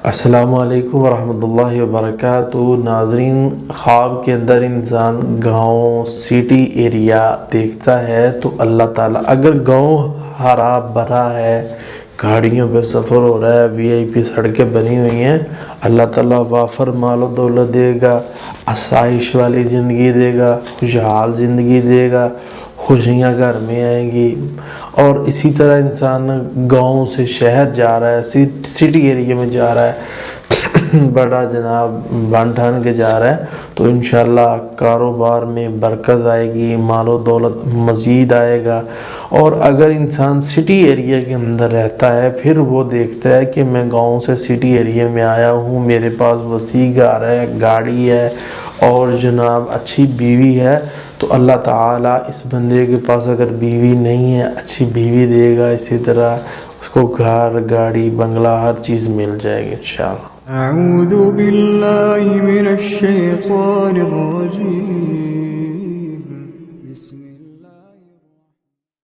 السلام علیکم ورحمۃ اللہ وبرکاتہ۔ ناظرین، خواب کے اندر انسان گاؤں سٹی ایریا دیکھتا ہے تو اللہ تعالیٰ اگر گاؤں ہرا بھرا ہے، گاڑیوں پہ سفر ہو رہا ہے، وی آئی پی سڑکیں بنی ہوئی ہیں، اللہ تعالیٰ وافر مال و دولت دے گا، آسائش والی زندگی دے گا، خوشحال زندگی دے گا، خوشیاں گھر میں آئیں گی۔ اور اسی طرح انسان گاؤں سے شہر جا رہا ہے، سٹی ایریا میں جا رہا ہے، بڑا جناب بن ٹھان کے جا رہا ہے، تو انشاءاللہ کاروبار میں برکت آئے گی، مال و دولت مزید آئے گا۔ اور اگر انسان سٹی ایریا کے اندر رہتا ہے، پھر وہ دیکھتا ہے کہ میں گاؤں سے سٹی ایریا میں آیا ہوں، میرے پاس وسیع گھر ہے، گاڑی ہے اور جناب اچھی بیوی ہے، تو اللہ تعالیٰ اس بندے کے پاس اگر بیوی نہیں ہے اچھی بیوی دے گا، اسی طرح اس کو گھر، گاڑی، بنگلہ، ہر چیز مل جائے گی انشاءاللہ۔ اعوذ باللہ من الشیطان الرجیم۔